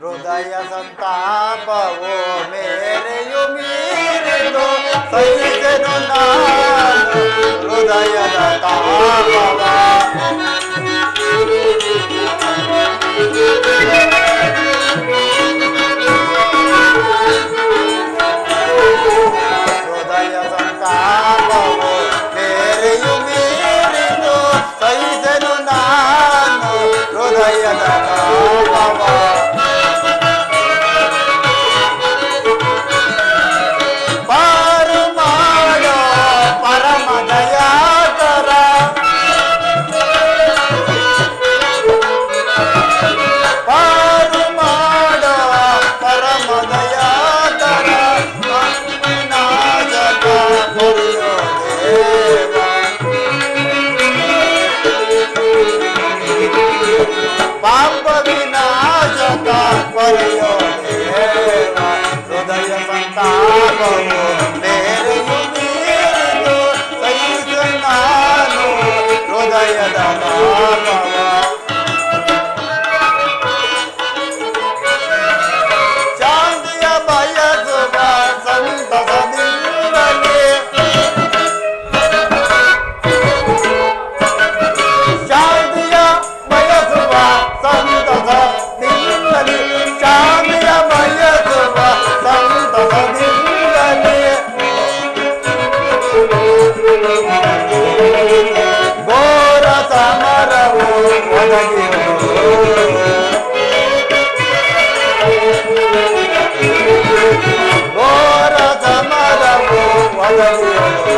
ಹೃದಯ ಸಂತಾಪವೋ ಮೇರೆಯು ಮೀರಿದು ಸಹಿಸೆನು ನಾನು ಹೃದಯದ ತಾಪವ. ಹೃದಯ ಸಂತಾಪವೋ ಮೇರೆಯು ಮೀರಿದು ಸಹಿಸೆನು ನಾನು ಹೃದಯದ ತಾಪವ. ಪಾಪ ವಿನಾಶಕ ಕೊರೆಯೋ ದೇವ ಹೃದಯ ಸಂತಾಪವು ಮೇರೆಯು ಮೀರಿದು ಸಹಿಸ ನಾನು ಹೃದಯದ ತಾಪವ. ಶಾಂತಿಯ ಬಯಸುವ ಸಂತಸದಿಂದಲೇ ಶಾಂತಿಯ ಬಯಸುವ ಸಂತಸದಿಂದಲೇ ಶಾಂತಿಯ ಬಯಸುವ ಸಂತಸದಿಂದಲೇ ಘೋರ ಸಮರವು ಒದಗಿರುವುದು ಘೋರ ಸಮರವು ಒದಗಿರುವುದು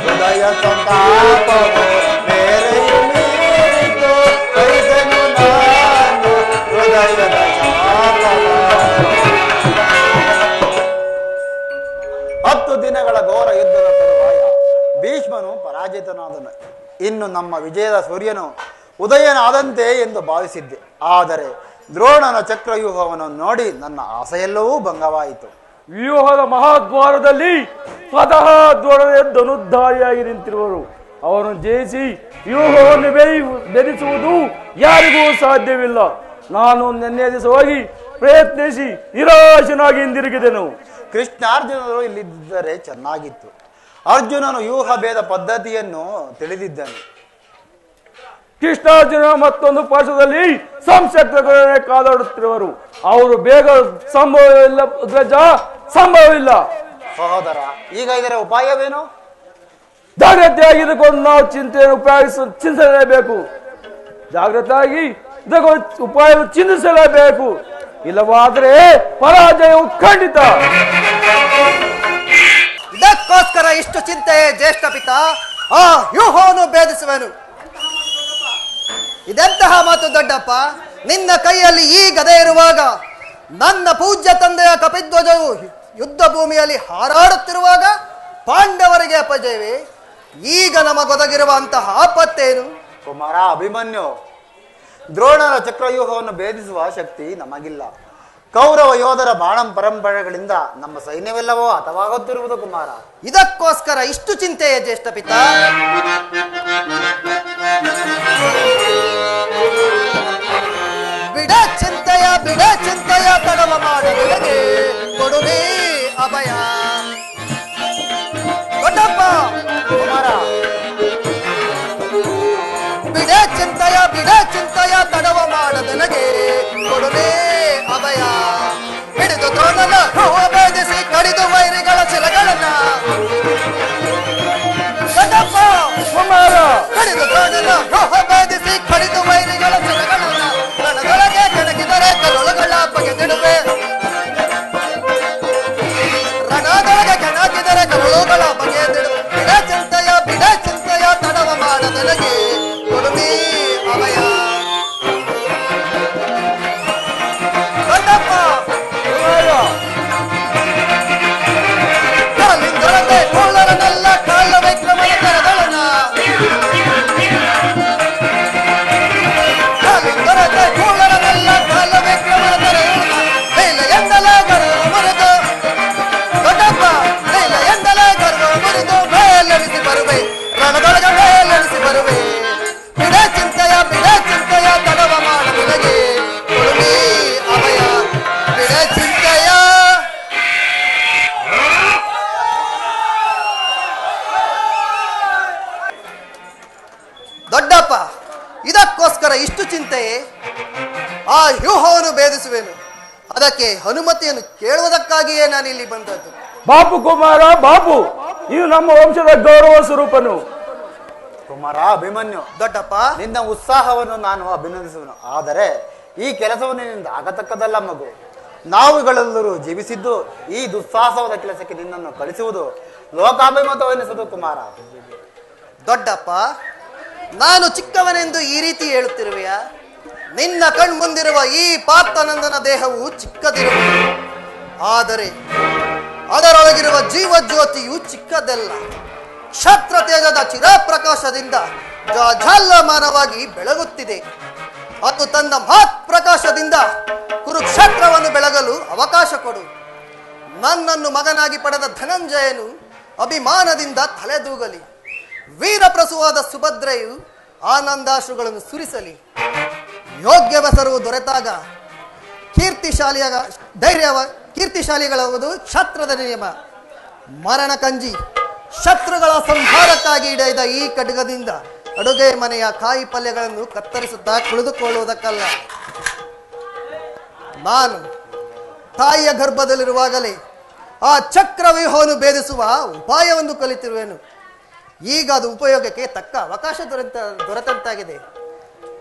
ಹೃದಯ ಸಂತಾಪವು ಮೇರೆಯು ಮೀರಿತು ಸಹಿಸೆನು ನಾನು ಹೃದಯದ ತಾಪವ. 10 ದಿನಗಳ ಘೋರ ಯುದ್ಧದ ತರುವಾಯ ಭೀಷ್ಮನು ಪರಾಜಿತನಾದನು. ಇನ್ನು ನಮ್ಮ ವಿಜಯದ ಸೂರ್ಯನು ಉದಯನಾದಂತೆ ಎಂದು ಭಾವಿಸಿದ್ದೆ. ಆದರೆ ದ್ರೋಣನ ಚಕ್ರವ್ಯೂಹವನ್ನು ನೋಡಿ ನನ್ನ ಆಸೆಯೆಲ್ಲವೂ ಭಂಗವಾಯಿತು. ವ್ಯೂಹದ ಮಹಾದ್ವಾರದಲ್ಲಿ ಸ್ವತಃ ದ್ರೋಣನೇ ಧನುರ್ಧಾರಿಯಾಗಿ ನಿಂತಿರುವರು. ಅವನು ಜಯಿಸಿ ವ್ಯೂಹವನ್ನು ಬೆರೆಸುವುದು ಯಾರಿಗೂ ಸಾಧ್ಯವಿಲ್ಲ. ನಾನು ನಿನ್ನೆ ದಿವಸ ಹೋಗಿ ಪ್ರಯತ್ನಿಸಿ ನಿರಾಶನಾಗಿ ಹಿಂದಿರುಗಿದೆನು. ಕೃಷ್ಣಾರ್ಜುನರು ಇಲ್ಲಿದ್ದರೆ ಚೆನ್ನಾಗಿತ್ತು. ಅರ್ಜುನನು ವ್ಯೂಹ ಭೇದ ಪದ್ಧತಿಯನ್ನು ತಿಳಿದಿದ್ದನು. ಕೃಷ್ಣಾರ್ಜುನ ಮತ್ತೊಂದು ಪಾರ್ಶ್ವದಲ್ಲಿ ಸಂಶಕ್ತಗಳನ್ನೇ ಕಾದಾಡುತ್ತಿರುವರು. ಅವರು ಬೇಗ ಸಂಭವವಿಲ್ಲ ಧ್ವಜ, ಸಂಭವವಿಲ್ಲ. ಸಹೋದರ, ಈಗ ಇದರ ಉಪಾಯವೇನು? ಜಾಗ್ರತೆಯಾಗಿದ್ದುಕೊಂಡು ನಾವು ಚಿಂತೆಯನ್ನು ಚಿಂತಿಸಲೇಬೇಕು. ಜಾಗ್ರತೆಯಾಗಿ ಇದಕ್ಕೆ ಉಪಾಯ ಚಿಂತಿಸಲೇಬೇಕು. ಇಲ್ಲವಾದರೆ ಪರಾಜಯವು ಖಂಡಿತ. ಇದಕ್ಕೋಸ್ಕರ ಇಷ್ಟು ಚಿಂತೆಯೇ ಜ್ಯೇಷ್ಠ ಪಿತ. ಆ ವ್ಯೂಹವನ್ನು ಭೇದಿಸುವೆನು. ಇದೆಂತಹ ಮಾತು ದೊಡ್ಡಪ್ಪ? ನಿನ್ನ ಕೈಯಲ್ಲಿ ಈ ಗದೆ ಇರುವಾಗ, ನನ್ನ ಪೂಜ್ಯ ತಂದೆಯ ಕಪಿಧ್ವಜವು ಯುದ್ಧ ಭೂಮಿಯಲ್ಲಿ ಹಾರಾಡುತ್ತಿರುವಾಗ ಪಾಂಡವರಿಗೆ ಅಪಜಯವೇ? ಈಗ ನಮಗೊದಗಿರುವಂತಹ ಆಪತ್ತೇನು? ಕುಮಾರ ಅಭಿಮನ್ಯು, ದ್ರೋಣರ ಚಕ್ರವ್ಯೂಹವನ್ನು ಭೇದಿಸುವ ಶಕ್ತಿ ನಮಗಿಲ್ಲ. ಕೌರವ ಯೋಧರ ಬಾಣ ಪರಂಪರೆಗಳಿಂದ ನಮ್ಮ ಸೈನ್ಯವೆಲ್ಲವೋ ಹತವಾಗುತ್ತಿರುವುದು ಕುಮಾರ. ಇದಕ್ಕೋಸ್ಕರ ಇಷ್ಟು ಚಿಂತೆಯೇ ಜ್ಯೇಷ್ಠ ಪಿತ? ಬಿಡ ಚಿಂತೆಯ ತಡವ ಮಾಡುವುದಕ್ಕೆ ಕೊಡುವೆ ಅಭಯ. ದೊಡ್ಡಪ್ಪ ಕುಮಾರ, ಬಿಡ ಚಿಂತೆಯ ತಡವ ಮಾಡದನಗೆ ಕೊಡುವೆ ಅಭಯ. ಹಿಡಿದು ದ್ರೋಣನ ಹೂವ ಭೇದಿಸಿ ಕಡಿದು ವೈರಿಗಳ ಶಿಲೆಗಳನ್ನ ದೊಡ್ಡಪ್ಪ ಕುಮಾರ, ಕಡಿದು ದ್ರೋಣನ ಹೂವ ಭೇದಿಸಿ ಕಡಿದು ವೈರಿಗಳ ಶಿಲೆಗಳನ್ನ ರಣದೊಳಗೆ ಕೆಣಕಿದರೆ ಕರುಳುಗಳ ಬಗೆದಿಡುವೆ. ರಣದೊಳಗೆ ಕೆಣಕಿದರೆ ಕರುಳುಗಳ ಬಗೆದಿಡುವೆ. ಬಿಡ ಚಿಂತೆಯ ತಡವ ಮಾಡದನಗೆ ಕೊಡುವೆ ಅಭಯ. ದೊಡ್ಡಪ್ಪ ಕಾಲಿಂದೊಳಗೆ ಕೊಳ್ಳರನೆಲ್ಲ ಕಾಲ ವಿಕ್ರಮನ ಕರಗಳನ್ನ ಆ ವ್ಯೂಹವನ್ನು ಭೇದಿಸುವೆನು. ಅದಕ್ಕೆ ಅನುಮತಿಯನ್ನು ಕೇಳುವುದಕ್ಕಾಗಿಯೇ ನಾನು ಇಲ್ಲಿ ಬಂದದ್ದು. ಬಾಪು ಕುಮಾರ ಬಾಪು, ಇದು ನಮ್ಮ ವಂಶದ ಗೌರವ ಸ್ವರೂಪನು. ಕುಮಾರ ಅಭಿಮನ್ಯು, ದೊಡ್ಡಪ್ಪ, ನಿನ್ನ ಉತ್ಸಾಹವನ್ನು ನಾನು ಅಭಿನಂದಿಸುವನು. ಆದರೆ ಈ ಕೆಲಸವನ್ನು ನಿನ್ನಿಂದ ಆಗತಕ್ಕದಲ್ಲ ಮಗು. ನಾವುಗಳೆಲ್ಲರೂ ಜೀವಿಸಿದ್ದು ಈ ದುಸ್ಸಾಹಸವಾದ ಕೆಲಸಕ್ಕೆ ನಿನ್ನನ್ನು ಕಳಿಸುವುದು ಲೋಕಾಭಿಮತವೆನಿಸುವುದು ಕುಮಾರ. ದೊಡ್ಡಪ್ಪ, ನಾನು ಚಿಕ್ಕವನೆಂದು ಈ ರೀತಿ ಹೇಳುತ್ತಿರುವೆಯಾ? ನಿನ್ನ ಕಣ್ಮುಂದಿರುವ ಈ ಪಾರ್ಥನಂದನ ದೇಹವು ಚಿಕ್ಕದಿರುವುದು, ಆದರೆ ಅದರೊಳಗಿರುವ ಜೀವಜ್ಯೋತಿಯು ಚಿಕ್ಕದಲ್ಲ. ಕ್ಷತ್ರ ತೇಜದ ಚಿರಪ್ರಕಾಶದಿಂದ ಜಾಜ್ವಲ್ಯಮಾನವಾಗಿ ಬೆಳಗುತ್ತಿದೆ. ಅದು ತನ್ನ ಮಹತ್ ಪ್ರಕಾಶದಿಂದ ಕುರುಕ್ಷೇತ್ರವನ್ನು ಬೆಳಗಲು ಅವಕಾಶ ಕೊಡು. ನನ್ನನ್ನು ಮಗನಾಗಿ ಪಡೆದ ಧನಂಜಯನು ಅಭಿಮಾನದಿಂದ ತಲೆದೂಗಲಿ. ವೀರಪ್ರಸುವಾದ ಸುಭದ್ರೆಯು ಆನಂದಾಶ್ರುಗಳನ್ನು ಸುರಿಸಲಿ. ಯೋಗ್ಯ ಬಸರು ದೊರೆತಾಗ ಕೀರ್ತಿಶಾಲಿಗಳಾಗುವುದು ಕ್ಷತ್ರದ ನಿಯಮ. ಮರಣ ಕಂಜಿ ಶತ್ರುಗಳ ಸಂಹಾರಕ್ಕಾಗಿ ಹಿಡಿದ ಈ ಖಡ್ಗದಿಂದ ಅಡುಗೆ ಮನೆಯ ಕಾಯಿ ಪಲ್ಯಗಳನ್ನು ಕತ್ತರಿಸುತ್ತಾ ಕುಳಿದುಕೊಳ್ಳುವುದಕ್ಕಲ್ಲ. ನಾನು ತಾಯಿಯ ಗರ್ಭದಲ್ಲಿರುವಾಗಲೇ ಆ ಚಕ್ರವ್ಯೂಹವನ್ನು ಭೇದಿಸುವ ಉಪಾಯವನ್ನು ಕಲಿತಿರುವೆನು. ಈಗ ಅದು ಉಪಯೋಗಕ್ಕೆ ತಕ್ಕ ಅವಕಾಶ ದೊರೆತಂತಾಗಿದೆ.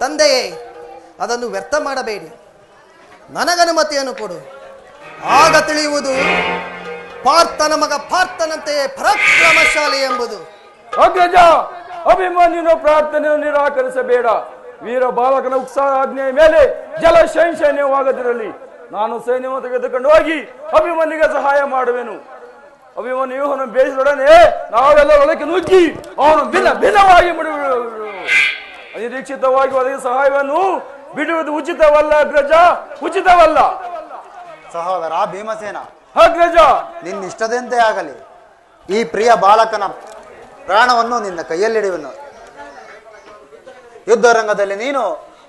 ತಂದೆಯೇ, ಅದನ್ನು ವ್ಯರ್ಥ ಮಾಡಬೇಡಿ. ನನಗನುಮತಿಯನ್ನು ಕೊಡು. ಆಗ ತಿಳಿಯುವುದು ಪಾರ್ಥನ ಮಗ ಪಾರ್ಥನಂತೆಯೇ ಪರಾಕ್ರಮಶಾಲಿ ಎಂಬುದು. ಅಗ್ರಜ, ಅಭಿಮನ್ಯುನ ಪ್ರಾರ್ಥನೆಯನ್ನು ನಿರಾಕರಿಸಬೇಡ. ವೀರ ಬಾಲಕನ ಉತ್ಸಾಹಾಜ್ಞೆಯ ಮೇಲೆ ಜಲ ಶೈನ್ಯವಾಗದಿರಲಿ. ನಾನು ಸೈನ್ಯವನ್ನು ತೆಗೆದುಕೊಂಡು ಹೋಗಿ ಅಭಿಮನ್ಯುಗೆ ಸಹಾಯ ಮಾಡುವೆನು. ಅಭಿಮನ್ಯುವನ್ನು ಬೇಯಿಸಿದೊಡನೆ ನಾವೆಲ್ಲ ಒಳಕ್ಕೆ ನುಗ್ಗಿ ಅವನು ಭಿನ್ನವಾಗಿ ಅನಿರೀಕ್ಷಿತವಾಗಿ ಒದಗಿದ ಸಹಾಯವನ್ನು ಬಿಡುವುದು ಉಚಿತವಲ್ಲ ಅಗ್ರಜ, ಉಚಿತವಲ್ಲ. ಸಹೋದರ ಭೀಮಸೇನ, ಅಗ್ರಜ, ನಿನ್ನಿಷ್ಟದಂತೆ ಆಗಲಿ. ಈ ಪ್ರಿಯ ಬಾಲಕನ ಪ್ರಾಣವನ್ನು ನಿನ್ನ ಕೈಯಲ್ಲಿಡುವೆನು. ಯುದ್ಧ ರಂಗದಲ್ಲಿ ನೀನು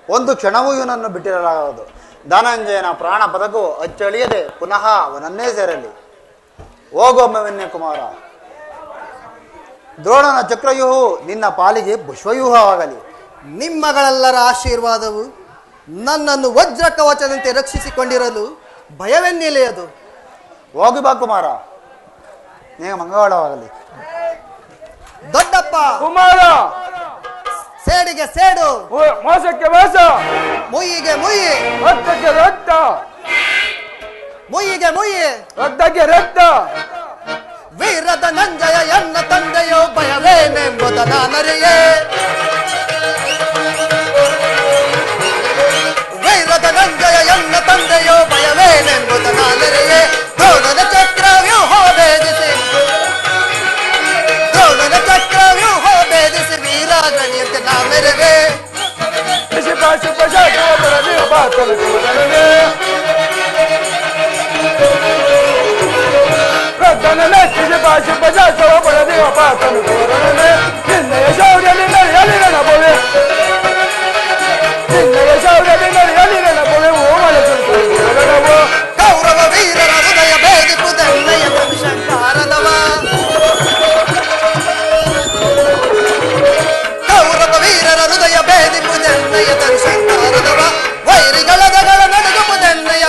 ಒಂದು ಕ್ಷಣವೂ ಇವನನ್ನು ಬಿಟ್ಟಿರಲಾಗದು. ಧನಂಜಯನ ಪ್ರಾಣ ಪದಕು ಅಚ್ಚಳಿಯದೆ ಪುನಃ ಅವನನ್ನೇ ಸೇರಲಿ. ಹೋಗೊಮ್ಮೆ ಕುಮಾರ. ದ್ರೋಣನ ಚಕ್ರವ್ಯೂಹವು ನಿನ್ನ ಪಾಲಿಗೆ ಪುಷ್ಪವ್ಯೂಹವಾಗಲಿ. ನಿಮ್ಮಗಳೆಲ್ಲರ ಆಶೀರ್ವಾದವು ನನ್ನನ್ನು ವಜ್ರ ಕವಚದಂತೆ ರಕ್ಷಿಸಿಕೊಂಡಿರಲು ಭಯವೆನ್ನಿಲೆಯದು. ಹೋಗಿ ಬಾ ಕುಮಾರ, ನೀಗ ಮಂಗಳವಾಗಲಿ. ದೊಡ್ಡಪ್ಪ ಕುಮಾರ, ಸೇಡಿಗೆ ಸೇಡು, ಮೋಸಕ್ಕೆ ಮೋಸ, ಮುಯ್ಯಿಗೆ ಮುಯ್ಯಿ, ರಕ್ತಕ್ಕೆ ರಕ್ತ, ಮುಯ್ಯಿಗೆ ಮುಯ್ಯಿ, ರಕ್ತಕ್ಕೆ ರಕ್ತ. ವೀರದ ನಂಜಯ ಎನ್ನ ತಂದೆಯೋ ಭಯವೇನೆಂಬುದ ನಾನರಿಯೇ. ವೀರದ ನಂಜಯ ಎನ್ನ ತಂದೆಯೋ ಭಯವೇನೆಂಬುದ ನಾನರಿಯೇ. ದ್ರೋಣನ ಚಕ್ರವ್ಯೂಹ ಭೇದಿಸಿ, ದ್ರೋಣನ ಚಕ್ರವ್ಯೂಹ ಭೇದಿಸಿ ವೀರಾಗ್ರಣಿಯಂತೆ ನಾ ಮೆರೆವೆ. ಕೌರವ ವೀರರ ಹೃದಯ ಭೇದಿಪುದೆನ್ನಯ ಶಂಕಾರದವ. ಕೌರವ ವೀರರ ಹೃದಯ ಭೇದಿಪುದೆನ್ನಯ ಶಂಕಾರದವ. ವೈರಿಗಳ ದಗಳ ನಡುಗುವುದೆನ್ನಯ,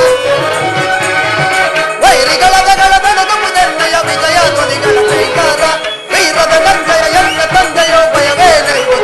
ವೈರಿಗಳ ದಗಳ ನಡುಗುವುದೆನ್ನಯ ವಿಜಯ ಧ್ವನಿಗಳ ಕೈಕಾರ. ವೀರದ ನಂಜಯ ಎನ್ನ ತಂದೆಯೋ ಭಯವೇನೆಂಬುದು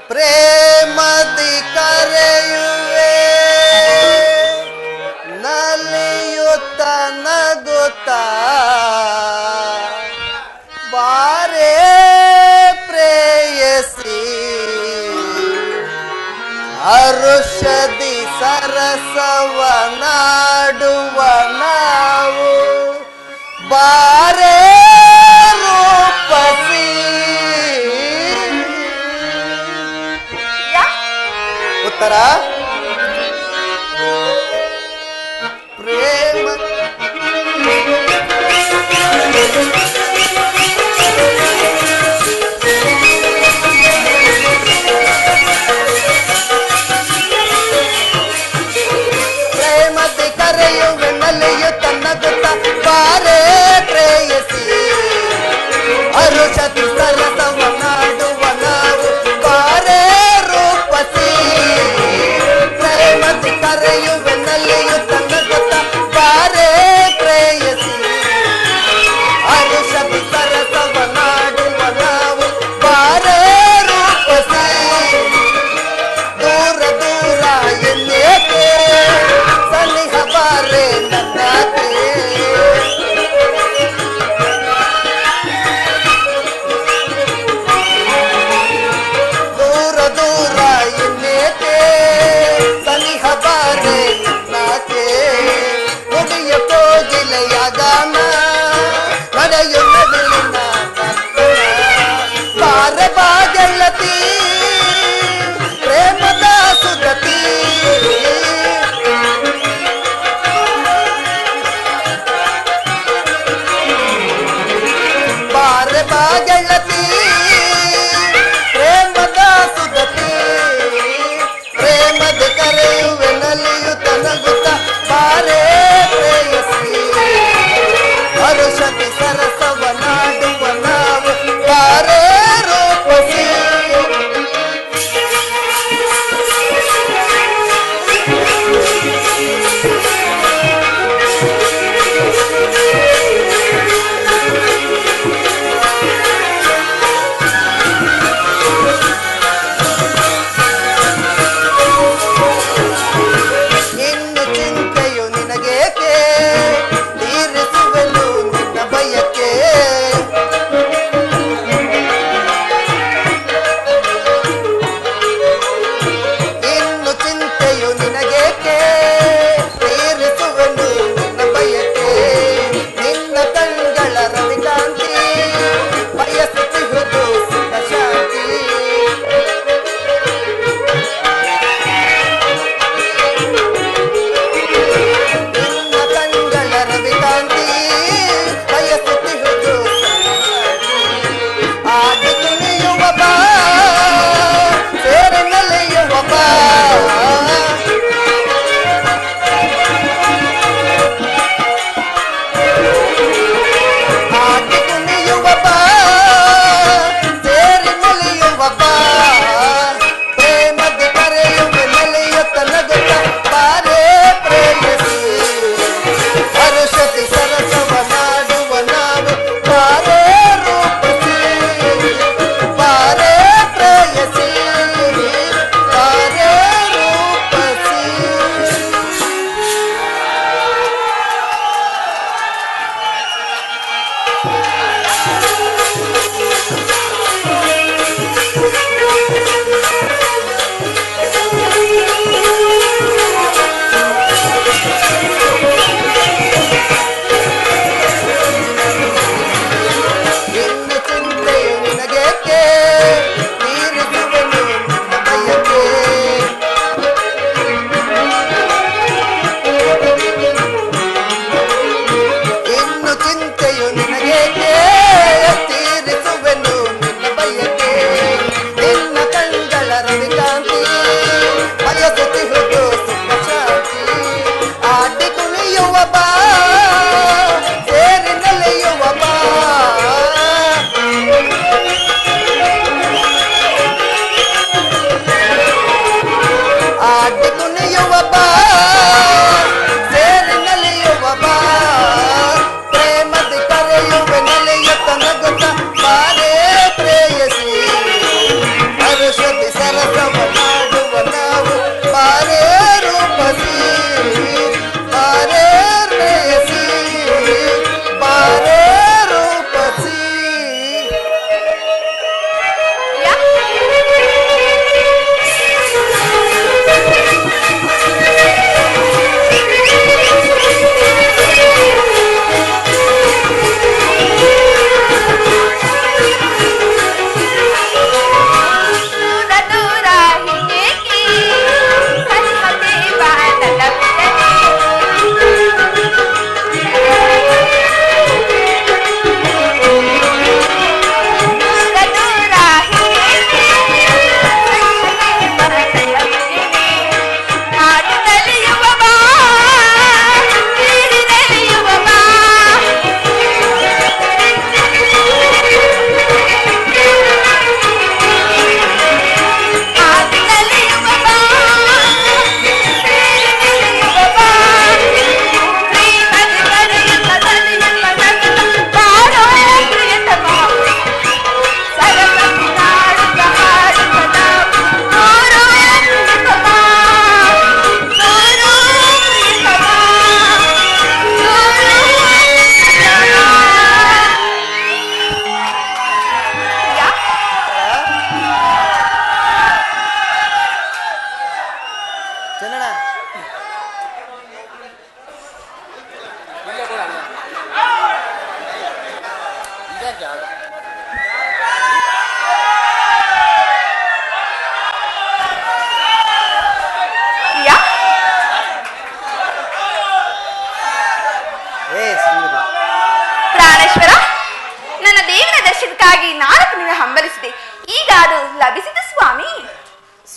ಪ್ರೇಮದಿ ಕರೆಯುವೆ ನಲಿಯುತ್ತ ನಗುತ್ತ ಬಾರೇ ಪ್ರೇಯಸಿ ಹರುಷದಿ ಸರಸವ ನಾಡುವ ನಾವು ಬಾರೇ ರೂಪಸಿ ಉತ್ತರ ಪ್ರೇಮ ಪ್ರೇಮದಿ ಕರೆಯುವೆ ನಲಿಯುತ್ತ ನಗುತ್ತ ಬಾರೇ ಪ್ರೇಯಸಿ ಹರುಷದಿ ಸರಸವ ನಾಡುವ ನಾವು ಬಾರೇ ರೂಪಸಿ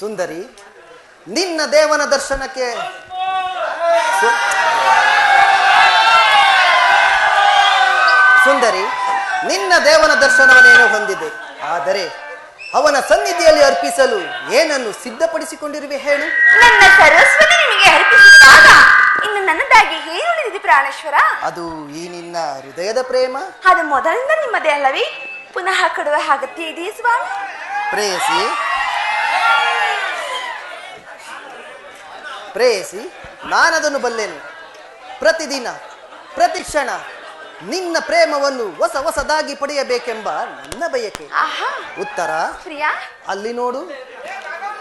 ಸುಂದರಿ, ನಿನ್ನ ದೇವನ ದರ್ಶನಕ್ಕೆ ಸುಂದರಿ, ನಿನ್ನ ದೇವನ ದರ್ಶನವನ್ನೇನು ಹೊಂದಿದೆ. ಆದರೆ ಅವನ ಸನ್ನಿಧಿಯಲ್ಲಿ ಅರ್ಪಿಸಲು ಏನನ್ನು ಸಿದ್ಧಪಡಿಸಿಕೊಂಡಿರುವೆ ಹೇಳು. ನನ್ನ ಸರಸ್ವತಿ ನಿಮಗೆ ಅರ್ಪಿಸಿದಾಗ ಇನ್ನು ನನ್ನದಾಗಿ ಏನು ಉಳಿದಿದೆ ಪ್ರಾಣೇಶ್ವರ? ಅದು ಈ ನಿನ್ನ ಹೃದಯದ ಪ್ರೇಮ. ಅದು ಮೊದಲಿಂದ ನಿಮ್ಮದೇ ಅಲ್ಲವೇ? ಪುನಃ ಕೊಡುವ ಅಗತ್ಯ ಇದೆಯೇ ಸ್ವಾಮಿ? ಪ್ರೇಯಸಿ, ಪ್ರೇಯಸಿ, ನಾನದನ್ನು ಬಲ್ಲೆನು. ಪ್ರತಿದಿನ ಪ್ರತಿ ಕ್ಷಣ ನಿನ್ನ ಪ್ರೇಮವನ್ನು ಹೊಸದಾಗಿ ಪಡೆಯಬೇಕೆಂಬ ನನ್ನ ಬಯಕೆ. ಆಹಾ, ಉತ್ತರ, ಪ್ರಿಯಾ, ಅಲ್ಲಿ ನೋಡು,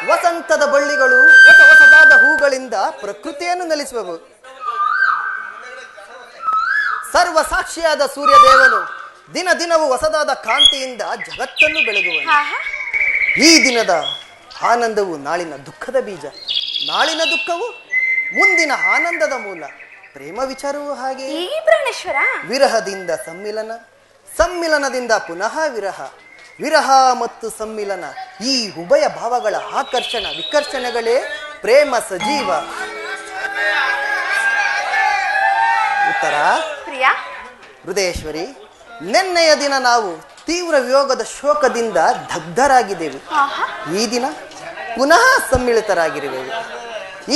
ವಸಂತದ ಬಳ್ಳಿಗಳು ಹೊಸದಾದ ಹೂಗಳಿಂದ ಪ್ರಕೃತಿಯನ್ನು ನೆಲೆಸುವವು. ಸರ್ವ ಸಾಕ್ಷಿಯಾದ ಸೂರ್ಯದೇವನು ದಿನ ದಿನವೂ ಹೊಸದಾದ ಕಾಂತಿಯಿಂದ ಜಗತ್ತನ್ನು ಬೆಳಗುವನು. ಆಹಾ, ಈ ದಿನದ ಆನಂದವು ನಾಳಿನ ದುಃಖದ ಬೀಜ, ನಾಳಿನ ದುಃಖವು ಮುಂದಿನ ಆನಂದದ ಮೂಲ. ಪ್ರೇಮ ವಿಚಾರವೂ ಹಾಗೆ. ಈ ಪ್ರಾಣೇಶ್ವರ, ವಿರಹದಿಂದ ಸಮ್ಮಿಲನ, ಸಮ್ಮಿಲನದಿಂದ ಪುನಃ ವಿರಹ, ವಿರಹ ಮತ್ತು ಸಮ್ಮಿಲನ, ಈ ಉಭಯ ಭಾವಗಳ ಆಕರ್ಷಣ ವಿಕರ್ಷಣೆಗಳೇ ಪ್ರೇಮ ಸಜೀವ. ಉತ್ತರ, ಪ್ರಿಯಾ, ಹೃದಯೇಶ್ವರಿ, ನಿನ್ನೆಯ ದಿನ ನಾವು ತೀವ್ರ ವಿಯೋಗದ ಶೋಕದಿಂದ ದಗ್ಧರಾಗಿದ್ದೆವು. ಆಹಾ, ಈ ದಿನ ಪುನಃ ಸಮ್ಮಿಳಿತರಾಗಿರುವೆವು.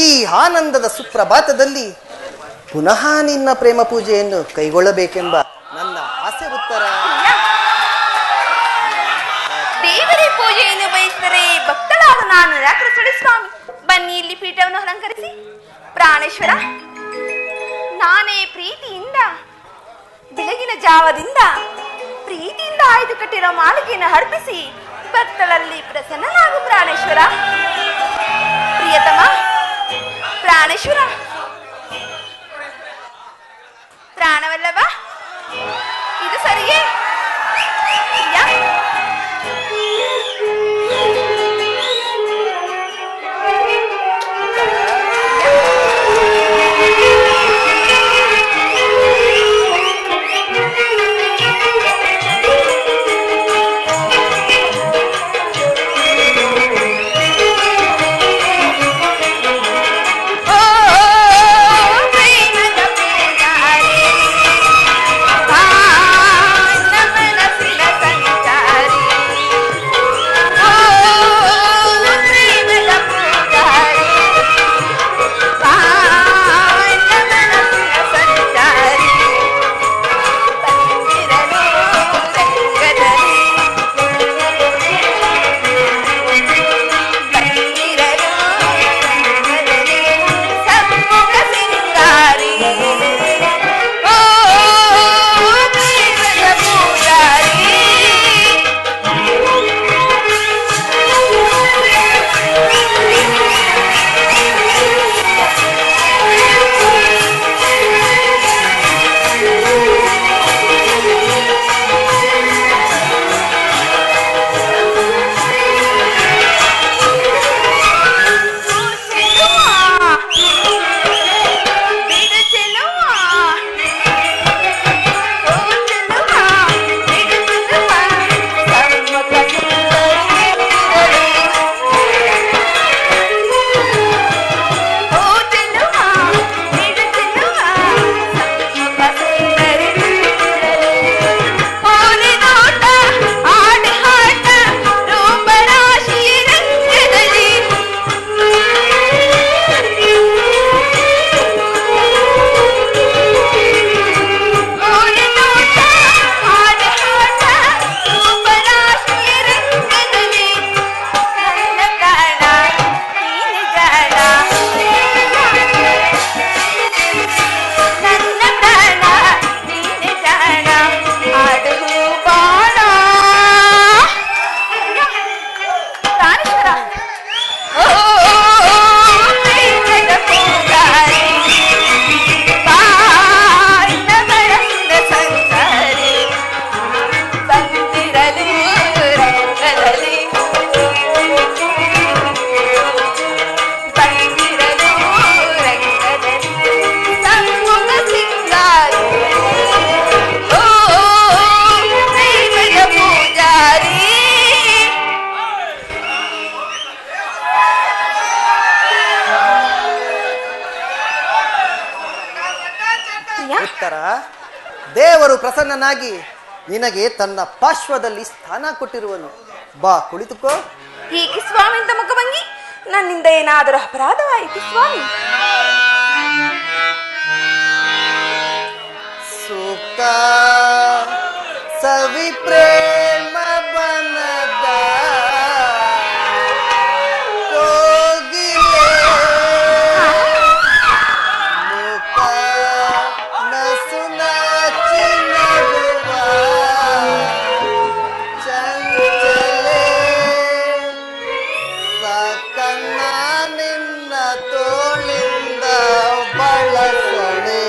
ಈ ಆನಂದದ ಸುಪ್ರಭಾತದಲ್ಲಿ ಪುನಃ ನಿನ್ನ ಪ್ರೇಮ ಪೂಜೆಯನ್ನು ಕೈಗೊಳ್ಳಬೇಕೆಂಬ ನನ್ನ ಆಸೆ. ಉತ್ತರ, ಪ್ರಿಯಾ, ದೇವರ ಪೂಜೆಯನ್ನು ಬಯಸಿದರೆ ಭಕ್ತಳಾದ ನಾನು ನಿರಾಕರಿಸಲು ಸ್ವಾಮಿ. ಬನ್ನಿ ಇಲ್ಲಿ ಪೀಠವನ್ನು ಅಲಂಕರಿಸಿ. ಪ್ರಾಣೇಶ್ವರ, ನಾನೇ ಪ್ರೀತಿಯಿಂದ ಬೆಳಗಿನ ಜಾವದಿಂದ ಪ್ರೀತಿಯಿಂದ ಆಯ್ದು ಕಟ್ಟಿರೋ ಮಾಳಿಗೆಯನ್ನು ಅರ್ಪಿಸಿ ಭಕ್ತಳಲ್ಲಿ ಪ್ರಸನ್ನನಾಗು ಪ್ರಾಣೇಶ್ವರ. ಪ್ರಿಯತಮ ಪ್ರಾಣೇಶ್ವರ, ಪ್ರಾಣವಲ್ಲವ ಇದು ಸರಿಯೇ? ಪ್ರಿಯಾ, ಆ ಉತ್ತರ, ದೇವರು ಪ್ರಸನ್ನನಾಗಿ ನಿನಗೆ ತನ್ನ ಪಾರ್ಶ್ವದಲ್ಲಿ ಸ್ಥಾನ ಕೊಟ್ಟಿರುವನು. ಬಾ, ಕುಳಿತುಕೋ. ಏಕೆ ಸ್ವಾಮಿ ಅಂತ ಮುಖಭಂಗಿ? ನನ್ನಿಂದ ಏನಾದರೂ ಅಪರಾಧವಾಯಿತು ಸ್ವಾಮಿ? ಸುಖ ಸವಿ ಪ್ರೇಮ ಬನದ ಕೋಗಿಲೆ ಮುಖ ನಸುನ ಚಿನ್ನಗುವ ಚಂಚಲೆ ಸಾಕನ್ನ ನಿನ್ನ ತೋಳಿಂದ ಬಳಸಣೆ.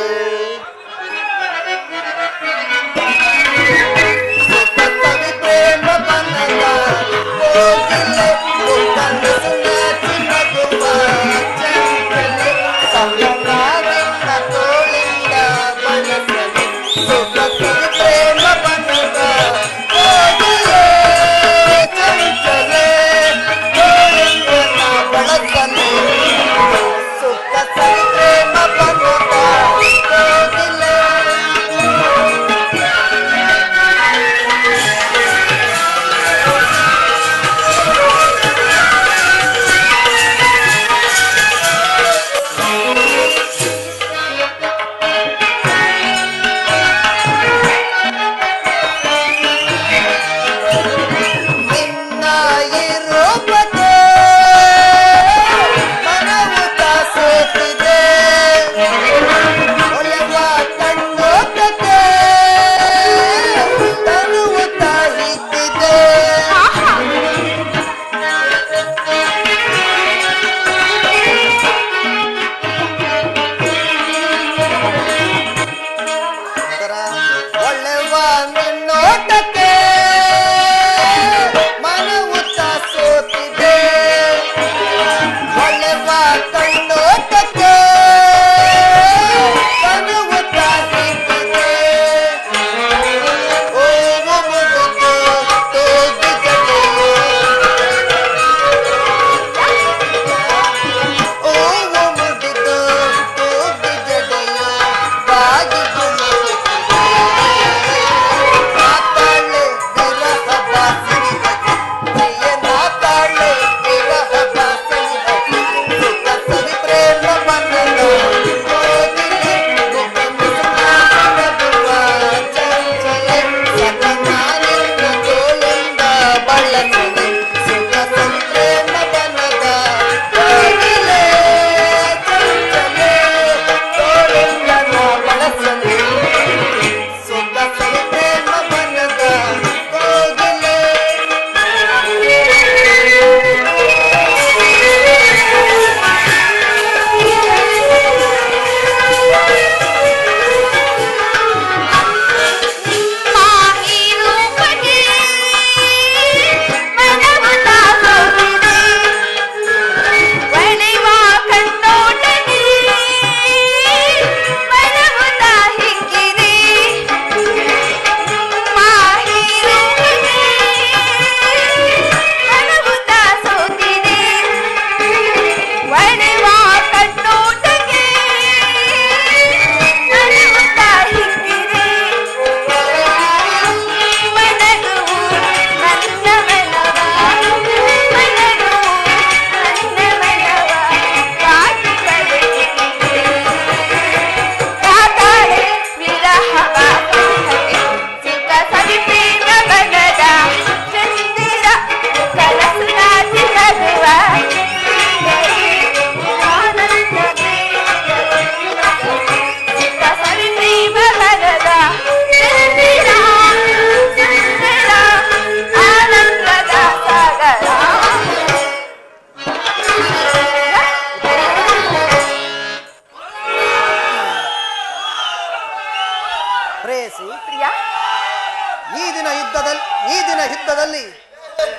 ಈ ದಿನ ಯುದ್ಧದಲ್ಲಿ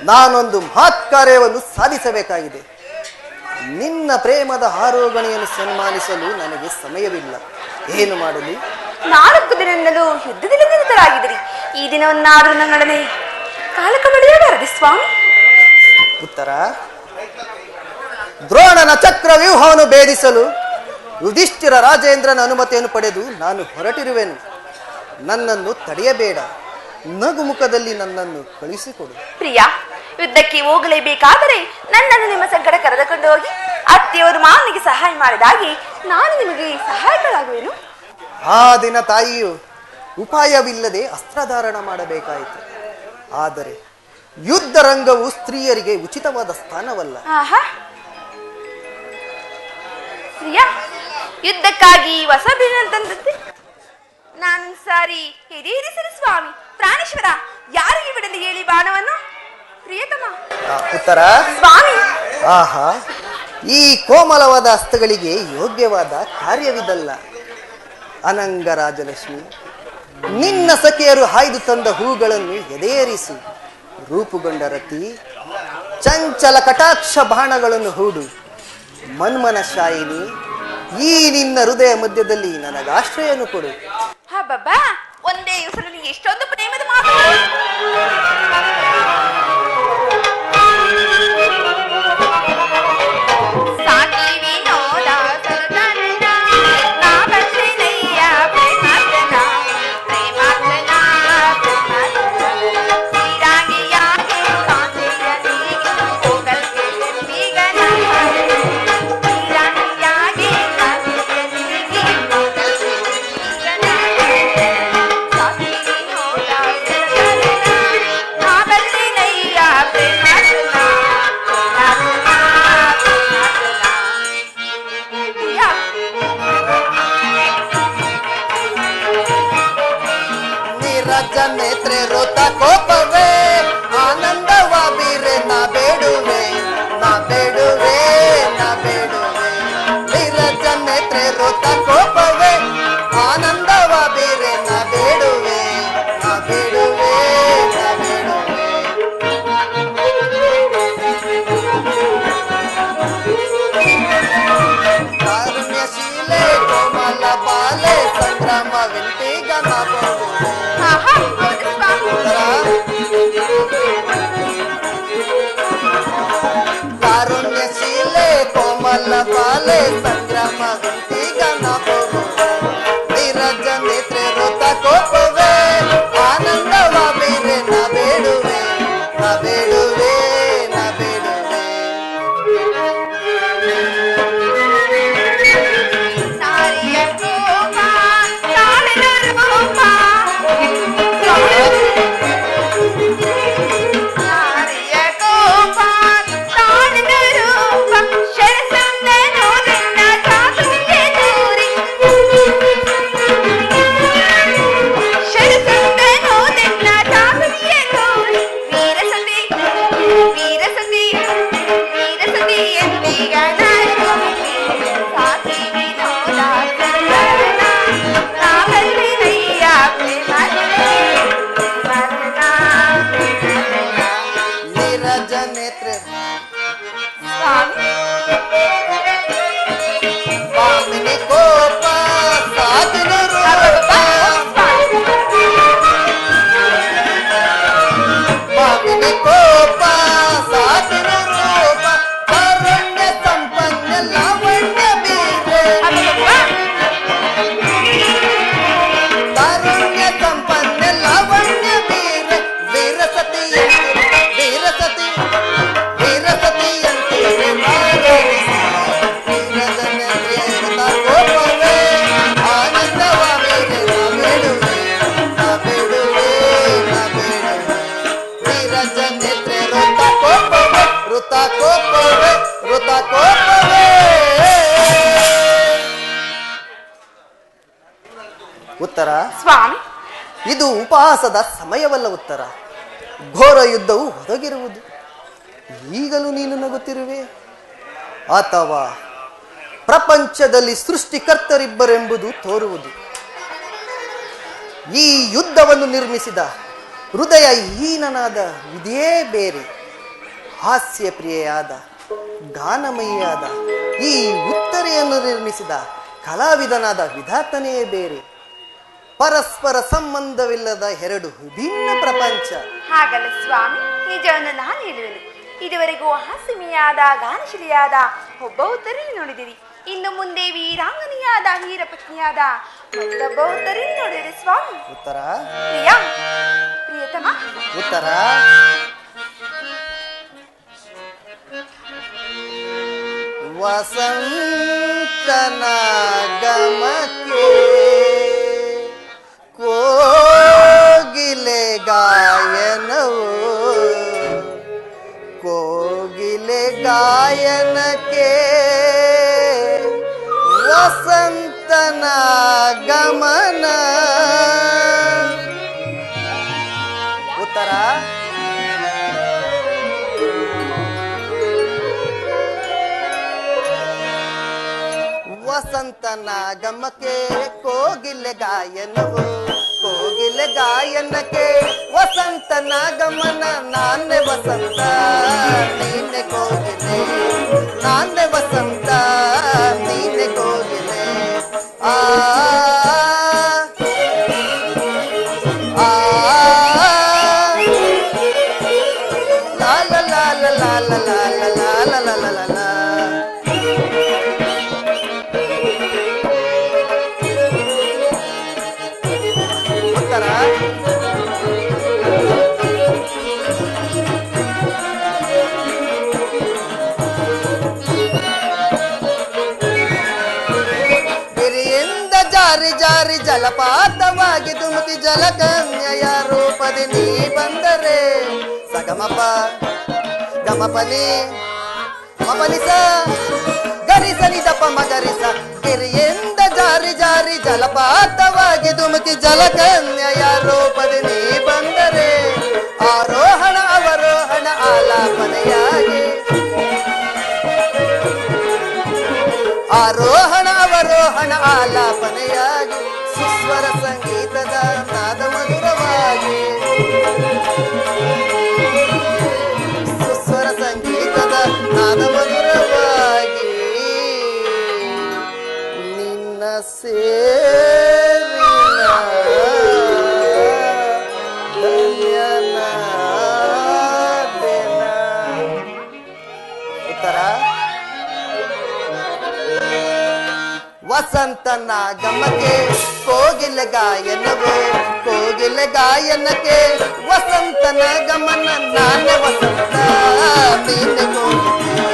ನಾನೊಂದು ಮಹತ್ ಕಾರ್ಯವನ್ನು ಸಾಧಿಸಬೇಕಾಗಿದೆ. ನಿನ್ನ ಪ್ರೇಮದ ಆರೋಗಣೆಯನ್ನು ಸನ್ಮಾನಿಸಲು ನನಗೆ ಸಮಯವಿಲ್ಲ. ಏನು ಮಾಡಲಿ? 4 ದಿನದಿಂದಲೂ ಯುದ್ಧದಲ್ಲಿ ನಿರತರಾಗಿದ್ದೀರಿ. ಈ ದಿನವನ್ನಾದರೂ ನನ್ನೊಡನೆ ಕಾಲಕ್ಕೆ ಬಳಿಯಬಾರದು ಸ್ವಾಮಿ. ಉತ್ತರ, ದ್ರೋಣನ ಚಕ್ರ ವ್ಯೂಹವನ್ನು ಭೇದಿಸಲು ಯುಧಿಷ್ಠಿರ ರಾಜೇಂದ್ರನ ಅನುಮತಿಯನ್ನು ಪಡೆದು ನಾನು ಹೊರಟಿರುವೆನು. ನನ್ನನ್ನು ತಡೆಯಬೇಡ. ನಗುಮುಖದಲ್ಲಿ ನನ್ನನ್ನು ಕಳಿಸಿಕೊಡು. ಪ್ರಿಯ, ಯುದ್ಧಕ್ಕೆ ಹೋಗಲೇಬೇಕಾದರೆ ನನ್ನನ್ನು ನಿಮ್ಮ ಸಂಕಟ ಕರೆದುಕೊಂಡು ಹೋಗಿ ಅತ್ತೆಯವರು ಮಾವನಿಗೆ ಸಹಾಯ ಮಾಡಿದಾಗಿ ನಾನು ನಿಮಗೆ ಸಹಾಯಕರಾಗುವೆನು. ಆ ದಿನ ತಾಯಿಯು ಉಪಾಯವಿಲ್ಲದೆ ಅಸ್ತ್ರಧಾರಣ ಮಾಡಬೇಕಾಯಿತು. ಆದರೆ ಯುದ್ಧ ರಂಗವು ಸ್ತ್ರೀಯರಿಗೆ ಉಚಿತವಾದ ಸ್ಥಾನವಲ್ಲ. ಆಹಾ, ಪ್ರಿಯ, ಯುದ್ಧಕ್ಕಾಗಿ ಹೊಸ ಬೀಳಂತಂದದ್ದೆ. ನಾನು ಸಾರಿ ಹಿರಿಯರಿಸಲು ಸ್ವಾಮಿ ಪ್ರಾಣೇಶ್ವರ, ಯಾರಿಗೆ ಬಿಡಲಿ ಹೇಳಿ ಬಾಣವನ್ನು? ಪ್ರಿಯತಮ ಉತ್ತರ ಸ್ವಾಮಿ. ಆಹಾ, ಈ ಕೋಮಲವಾದ ಹಸ್ತಗಳಿಗೆ ಯೋಗ್ಯವಾದ ಕಾರ್ಯವಿದಲ್ಲ. ಅನಂಗ ರಾಜಲಕ್ಷ್ಮಿ, ನಿನ್ನ ಸಖಿಯರು ಹಾಯ್ದು ತಂದ ಹೂಗಳನ್ನು ಎದೆಯೇರಿಸಿ ರೂಪುಗೊಂಡ ರತಿ, ಚಂಚಲ ಕಟಾಕ್ಷ ಬಾಣಗಳನ್ನು ಹೂಡು. ಮನ್ಮನ ಶಾಯಿನಿ, ಈ ನಿನ್ನ ಹೃದಯ ಮಧ್ಯದಲ್ಲಿ ನನಗಾಶ್ರಯನು ಕೊಡು. ಹಬ್ಬಬ್ಬಾ, ಒಂದೇ ಉಸಿರಲ್ಲಿ ಎಷ್ಟೊಂದು ಪ್ರೇಮದ ಮಾತು. ನೇತ್ರೆ ರೋತ ಕೋಪವೇ ಆನಂದವ ಬೀರೆ ನಾ ಬೇಡುವೆ, ನಾ ಬೇಡುವೆ, ನಾ ಬೇಡುವೆ. ನೀರಜ ನೇತ್ರೆ ರೋತ ಕೋಪವೇ ಆನಂದವ ಬೀರೆ ನಾ ಬೇಡುವೆ, ನಾ ಬೇಡುವೆ, ನಾ ಬೇಡುವೆ. ಕಾರುಣ್ಯಶೀಲೆ ಕೋಮಲ ಬಾಲೆ ಸಂಗ್ರಾಮವೆಂತೀಗ ನಾ ಬೋಡುವೆ. ಕಾರುಣ್ಯಶೀಲೆ ಕೋಮಲ ಬಾಲೆ ಸಂಗ್ರಾಮ ಗಂಟೀಗ ನಾ ಬೋಡುವೆ. ನೀರಜ ನೇತ್ರೆ ರೋತ ಕೋಪವೇ ಆನಂದವ ಬೇರೆ ನಾ ಬೇಡುವೆ, ನಾ ಬೇಡುವೆ, ನಾ ಬೇಡುವೆ. ಉತ್ತರ ಸ್ವಾಮಿ. ಇದು ಉಪಹಾಸದ ಸಮಯವಲ್ಲ. ಉತ್ತರ ಘೋರ ಯುದ್ಧವು ಒದಗಿರುವುದು. ಈಗಲೂ ನೀನು ನಗುತ್ತಿರುವೆ, ಅಥವಾ ಪ್ರಪಂಚದಲ್ಲಿ ಸೃಷ್ಟಿಕರ್ತರಿಬ್ಬರೆಂಬುದು ತೋರುವುದು. ಈ ಯುದ್ಧವನ್ನು ನಿರ್ಮಿಸಿದ ಹೃದಯ ಹೀನನಾದ ಇದೇ ಬೇರೆ, ಹಾಸ್ಯ ಪ್ರಿಯೆಯಾದ ಗಾನಮಯಿಯಾದ ಈ ಉತ್ತರೆಯನ್ನು ನಿರ್ಮಿಸಿದ ಕಲಾವಿದನಾದ ವಿಧಾತನೇ ಬೇರೆ. ಪರಸ್ಪರ ಸಂಬಂಧವಿಲ್ಲದ ಎರಡು ವಿಭಿನ್ನ ಪ್ರಪಂಚ. ಹಾಗಲ್ಲ ಸ್ವಾಮಿ, ನಿಜವನ್ನು ನಾನು ಹೇಳುವೆನು. ಇದುವರೆಗೂ ಹಾಸ್ಯಮಿಯಾದ ಗಾನಶಿಲಿಯಾದ ಒಬ್ಬ ಉತ್ತರನ್ನು ನೋಡಿದಿರಿ. ಇನ್ನು ಮುಂದೆ ವೀರಾಂಗನೆಯಾದ ವೀರಪತ್ನಿಯಾದ ಮತ್ತೊಬ್ಬರಿನ್ನು ನೋಡಿರಿ ಸ್ವಾಮಿ. ಉತ್ತರ ಪ್ರಿಯ ಪ್ರಿಯತಮ ಉತ್ತರ ವಸಂತನ ಗಮಕ್ಕೆ ಕೋಗಿಲೆ ಗಾಯನವು ಕೋಗಿಲೆ ಗಾಯನಕ್ಕೆ ವಸಂತನ ಗಮನ. ಉತ್ತರ ವಸಂತನ ಗಮಕ್ಕೆ ಕೋಗಿಲೆ ಗಾಯನವು ಕೋಗಿಲೆ ಗಾಯನಕ್ಕೆ ವಸಂತನ ಗಮನ. ನಾನೇ ವಸಂತ ನೀನೆ ಕೋಗಿಲೆ ನಾನೇ ವಸಂತ ನೀನೆ ಕೋಗಿಲೆ. ಆ ಲಾಲ ಲಾಲ ಲಾಲ ಲಾಲ ಲಾಲ ಲಾಲ ಲಾಲ. ಉತ್ತರ ಗಿರಿಯಿಂದ ಜಾರಿ ಜಾರಿ ಜಲಪಾತವಾಗಿ ಧುಮುಕಿ ಜಲಕನ್ಯೆಯ ರೂಪದಿ ನೀ ಬಂದರೆ ಸಗಮಪ ಗಮಪನಿ ಮಪನಿಸ ಗರಿಸನಿ ದಪ ಮಗರಿಸ. ಗಿರಿಯಿಂದ ಜಾರಿ ಜಾರಿ ಜಲಪಾತವಾಗಿ ಧುಮುಕಿ ಜಲಕನ್ಯೆಯ ರೂಪದಿ ನೀ ಬಂದರೆ ಆರೋಹಣ ಅವರೋಹಣ ಆಲಾಪನೆಯಾಗಿ ಆರೋಹಣ ಅವರೋಹಣ ಆಲಾಪನೆಯಾಗಿ ಸುಸ್ವರ ಸಂಗೀತದ ನಾದ ಮಧುರವಾಗಿ ಸುಸ್ವರ ಸಂಗೀತದ ನಾದ ಮಧುರವಾಗಿ ನಿನ್ನ ಸೇರಿನ ಧನ್ಯನಾದೆನ. ಉತ್ತರ ವಸಂತನ ಗಮಕ್ಕೆ ಕೋಗಿಲೆ ಗಾಯನವು ಕೋಗಿಲೆ ಗಾಯನಕ್ಕೆ ವಸಂತನ ಗಮನ. ನಾನೇ ವಸಂತ ನೀನೆ ಕೋಗಿಲೆ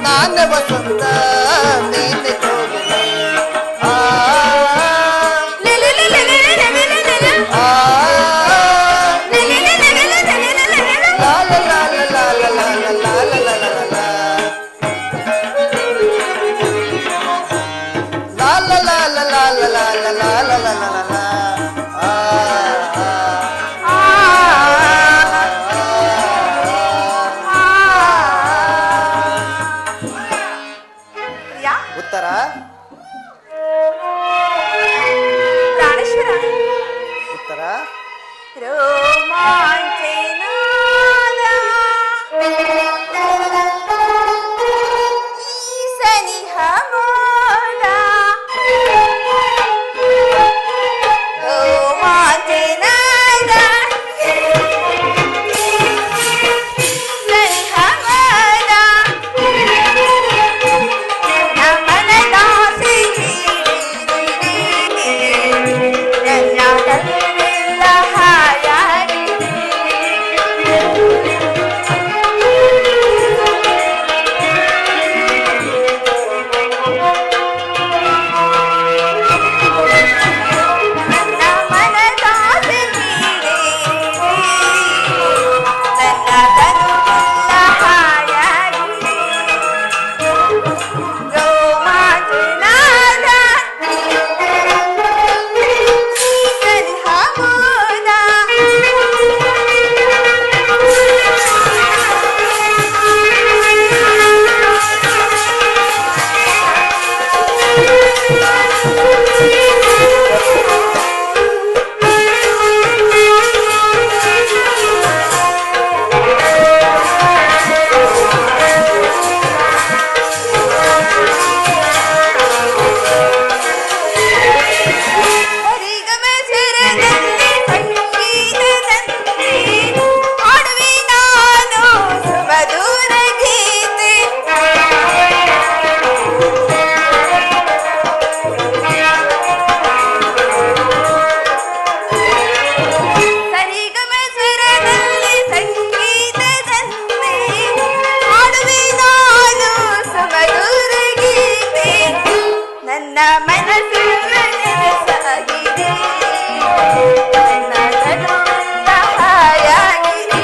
ನಾನೇ ವಸಂತ ನೀನೆ ಕೋಗಿಲೆ. ಆ ಲಾಲ ಲಾಲ ಲಾಲ ಲಾಲ ಲಾಲ ಲಾಲ ಉತ್ತರ ಪ್ರಾಣೇಶ್ವರ ಉತ್ತರ ರೋಮಾಂಚನಾದ ಈ ಸನಿಹ ಮೋದ ರೋಮಾಂಚನಾದ ಸನಿಹ ಮೋದ ನಮನದಾಸೆ ನನ್ನ ನನ್ನ ಮನಸ್ಸು ಸಾಗಿದೆ ನನ್ನ ತನುವೆಲ್ಲ ಹಾಯಾಗಿದೆ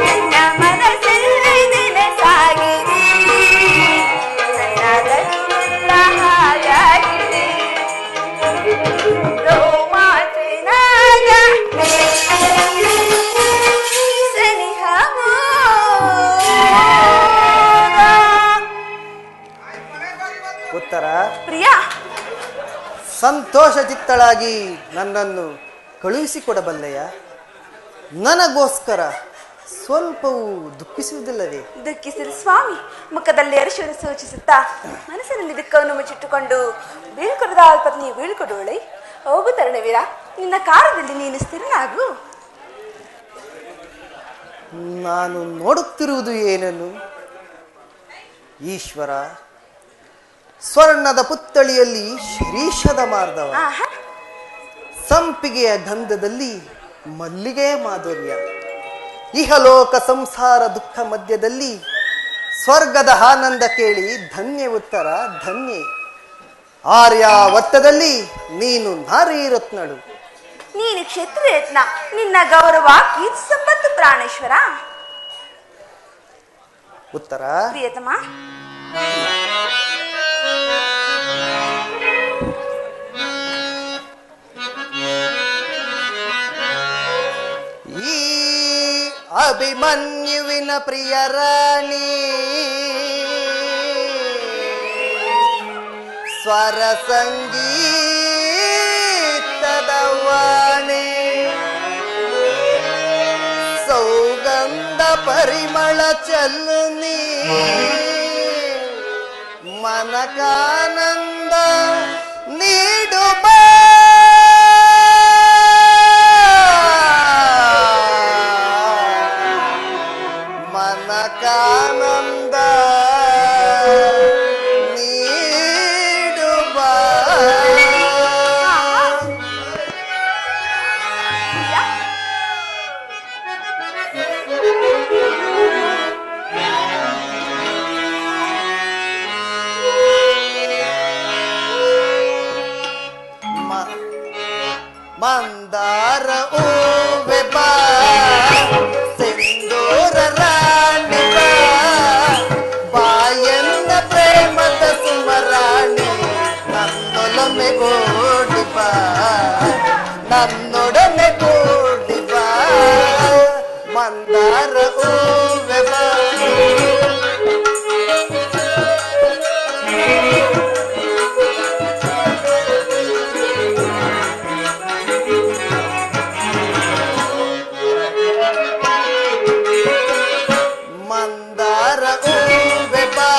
ನನ್ನ ಮನಸ್ಸೆಲ್ಲ ಸಾಗಿದೆ ನನ್ನ ತನುವೆಲ್ಲ ಹಾಯಾಗಿದೆ ರೋಮಾಂಚನಾದ ಉತ್ತರ ಪ್ರಿಯಾ ಸಂತೋಷ ಚಿತ್ತಳಾಗಿ ನನ್ನನ್ನು ಕಳುಹಿಸಿಕೊಡಬಲ್ಲೆಯ? ನನಗೋಸ್ಕರ ಸ್ವಲ್ಪವೂ ದುಃಖಿಸುವುದಿಲ್ಲವೇ? ದುಃಖಿಸಿದ ಸ್ವಾಮಿ ಮುಖದಲ್ಲಿ ಅರಿಶಿನ ಸೂಚಿಸುತ್ತಾ ಮನಸ್ಸಿನಲ್ಲಿ ದುಃಖವನ್ನು ಮುಚ್ಚಿಟ್ಟುಕೊಂಡು ಬೀಳ್ಕೊಡದ ಪತ್ನಿ ಬೀಳ್ಕೊಡೋಳೆ. ಹೋಗು ತರುಣವೀರ, ನಿನ್ನ ಕಾಲದಲ್ಲಿ ನೀನು ಸ್ಥಿರನಾಗು. ನಾನು ನೋಡುತ್ತಿರುವುದು ಏನನ್ನು? ಈಶ್ವರ, ಸ್ವರ್ಣದ ಪುತ್ತಳಿಯಲ್ಲಿ ಶಿರೀಷದ ಮಾರ್ದವ, ಆಹಾ, ಸಂಪಿಗೆಯ ಗಂಧದಲ್ಲಿ ಮಲ್ಲಿಗೆಯ ಮಾಧುರ್ಯ, ಇಹಲೋಕ ಸಂಸಾರ ದುಃಖ ಮಧ್ಯದಲ್ಲಿ ಸ್ವರ್ಗದ ಆನಂದ ಕೇಳಿ ಧನ್ಯ ಉತ್ತರ ಧನ್ಯೆ. ಆರ್ಯಾವರ್ತದಲ್ಲಿ ನೀನು ನಾರೀ ರತ್ನಳು. ನೀನು ಕ್ಷತ್ರಿಯ ಯತ್ನ, ನಿನ್ನ ಗೌರವ ಕೀರ್ತಿ ಸಂಪತ್ತು ಪ್ರಾಣೇಶ್ವರ. ಉತ್ತರ ಪ್ರಿಯತಮ ಈ ಅಭಿಮನ್ಯುವಿನ ಪ್ರಿಯ ರಾಣಿ ಸ್ವರ ಸಂಗೀತದ ವಾಣಿ, ಸೌಗಂಧ ಪರಿಮಳ ಚೆಲ್ಲುನಿ ಮನಕಾನಂದ ನೀಡು ಬಾ. ಮನಕಾನಂದ ನೀಡು ಬಾ. ಮಂದಾರ ಹೂವೆ ಬಾ, ಸಿಂಧೂರ ರಾಣಿ ಬಾ, ಬಾಯನ್ನ ಪ್ರೇಮದ ಸುಮರಾಣಿ, ನನ್ನೊಲಮೆ ಓಡಿ ಬಾ, ನನ್ನೊಡನೆ ಕೂಡಿ ಬಾ. ಮಂದಾರ ಹೂವೆ ಬಾ. ಮಂದಾರ ಹೂವೆ ಬಾ,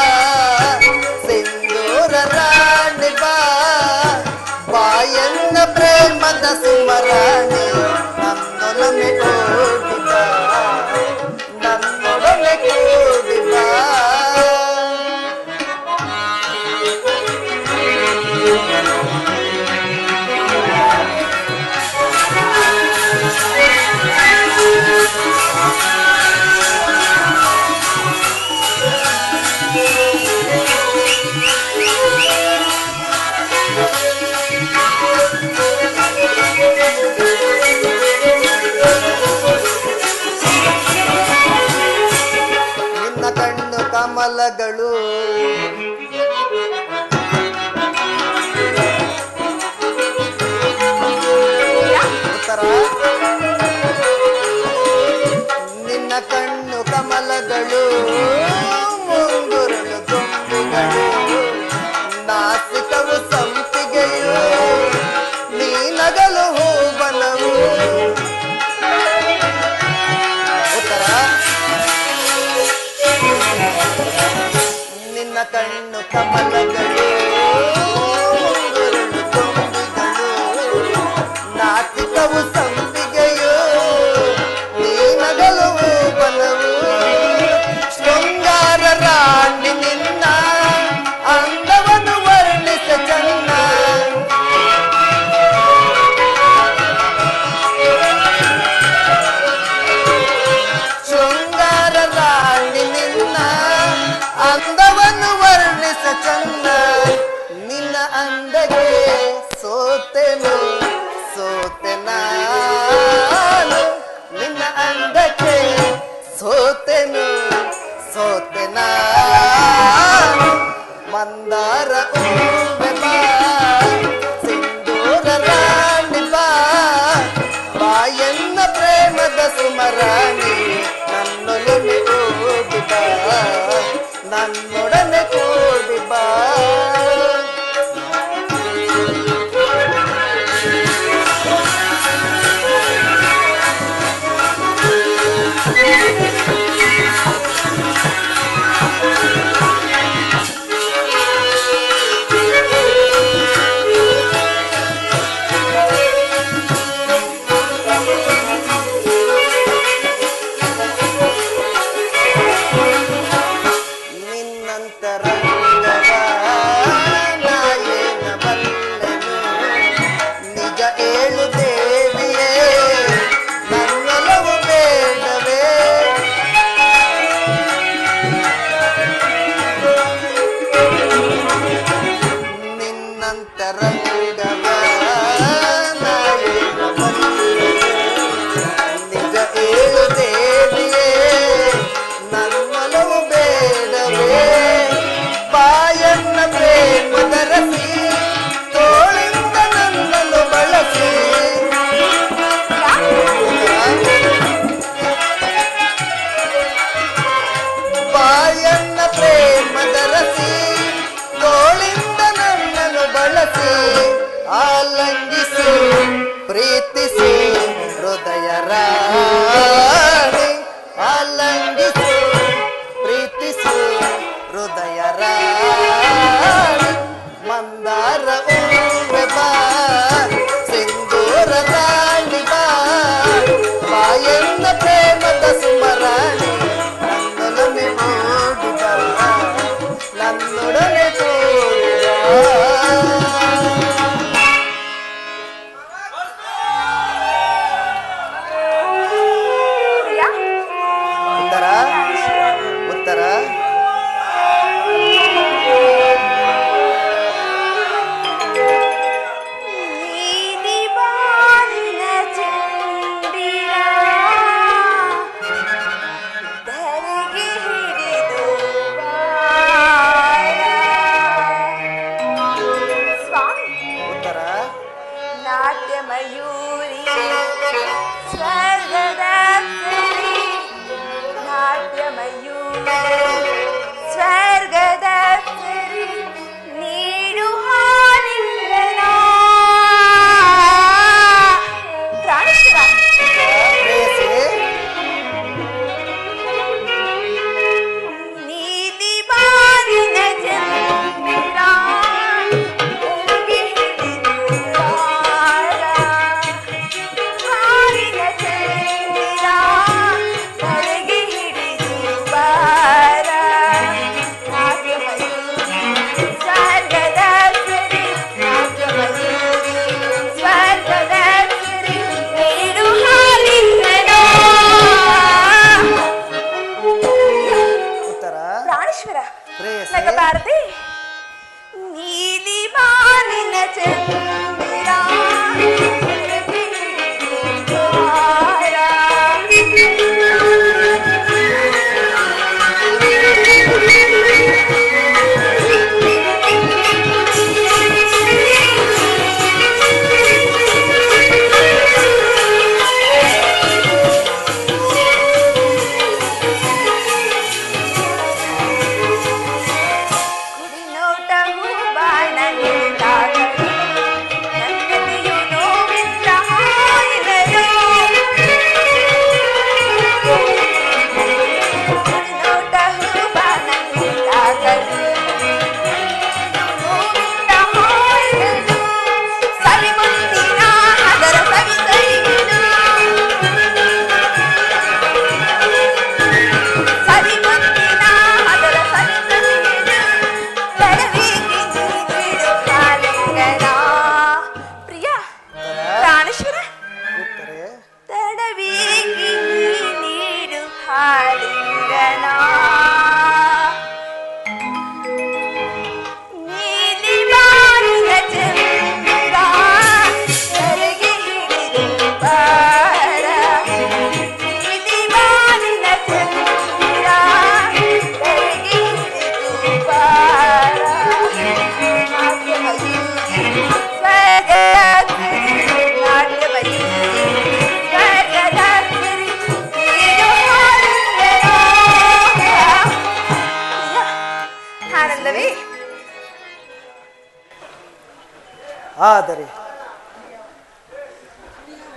ಸಿಂಧೂರ ರಾಣಿ ಬಾ, ಬಾಯನ್ನ ಪ್ರೇಮದ ಸುಮರಾಣಿ, ನನ್ನೊಲಮೆ ಕೂಡಿ ಬಾ, ನನ್ನೊಡನೆ ಕೂಡಿ ಬಾ. ನಿನ್ನ ಕಣ್ಣು ಕಮಲಗಳು, ಉತ್ತರ ನಿನ್ನ ಕಣ್ಣು ಕಮಲಗಳು, ಮುಂಗುರುಳು ದುಂಬಿಗಳು, ನಾಸಿಕವು ಸಂಪಿಗೆಯು, ನೀನಗಲು ಹೂಬನವು. ಉತ್ತರ ನಿನ್ನ ಕಣ್ಣು ಕಮಲಗಳು, ಮುಂಗುರುಳು ದುಂಬಿಗಳು, ನಾಸಿಕವು ಸಂಪಿಗೆಯು, ನೀನಗಲು ಹೂಬನವು. ಶೃಂಗಾರ ರಾಣಿ ನಿನ್ನ ಅಂದವನ್ನು ವರ್ಣಿಸ ಚೆನ್ನ, ಸುಮರಾಣಿ ನನ್ನೊಲೊಮ್ಮೆ ಓಡಿ ಬಾ ನನ್ನೊಡನೆ ಕೂಡಿ ಬಾ ಆಲಂಗಿಸಿ ಪ್ರೀತಿಸಿ ಹೃದಯ ರಾಣಿ ಆಲಂಗಿಸಿ ಪ್ರೀತಿಸಿ ಹೃದಯ ರಾಣಿ ಮಂದಾರ ಹೂವೆ ಬಾ ಸಿಂಧೂರ ದಾಳಿ ಬಾ ಬಾಯನ್ನ ಪ್ರೇಮದ ಸುಮರಾಣಿ ನನ್ನೊಲೊಮ್ಮೆ ಓಡಿ ಬಾ ನನ್ನೊಡನೆ ಕೂಡಿ ಬಾ ಉತ್ತರ ನಾಟ್ಯಮಯೂರಿ ಸ್ವರ್ಗದ ನಾಟ್ಯಮಯೂರಿ ಸ್ವರ್ಗದ ನೀಡು ಹಾಲಿಂದನ ನೀಲಿ ಬಾರಿನ ಚಂದಿರ ಬಾರಿನ ಚಂದಿರ